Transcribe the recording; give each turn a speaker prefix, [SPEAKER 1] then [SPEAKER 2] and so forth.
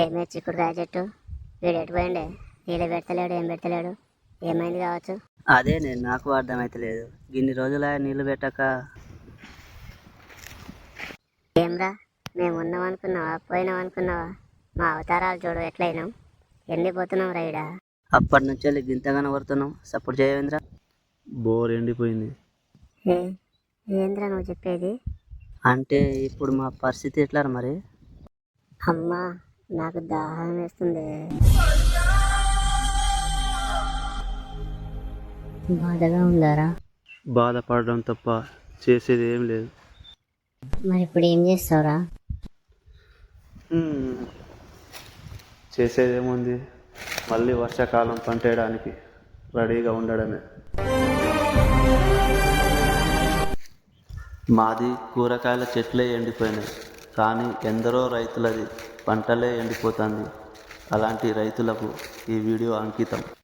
[SPEAKER 1] ఏమే చిక్కుడుకాయ చెట్టు వీడు ఎటు పోయిండే? నీళ్ళు పెడతలేడు, ఏం పెడతలేడు, ఏమైంది కావచ్చు?
[SPEAKER 2] అదే నేను నాకు అర్థమైతలేదు. ఇన్ని రోజులు నీళ్ళు పెట్టక.
[SPEAKER 1] ఏమ్రా, మేము ఉన్నాం అనుకున్నావా, పోయినాం అనుకున్నావా? మా అవతారాలు చూడు ఎట్లయినాం, ఎండిపోతున్నాం రైడా.
[SPEAKER 2] అప్పటి నుంచి వెళ్ళి గింతగానే కొడుతున్నాం, సపోర్ట్ చేయవేంద్ర.
[SPEAKER 3] బోర్ ఎండిపోయింది.
[SPEAKER 1] ఏ ఏంద్రా నువ్వు చెప్పేది?
[SPEAKER 2] అంటే ఇప్పుడు మా పరిస్థితి ఎట్లా మరి?
[SPEAKER 1] అమ్మా, నాకు దాహం వేస్తుంది. బాధగా ఉందారా?
[SPEAKER 3] బాధపడడం తప్ప చేసేది ఏం లేదు.
[SPEAKER 1] మరి ఇప్పుడు ఏం చేస్తావురా?
[SPEAKER 3] చేసేది ఏముంది, మళ్ళీ వర్షాకాలం పంటేయడానికి రెడీగా ఉండడమే. మాది కూరగాయల చెట్లే ఎండిపోయినాయి, కానీ ఎందరో రైతులది పంటలే ఎండిపోతుంది. అలాంటి రైతులకు ఈ వీడియో అంకితం.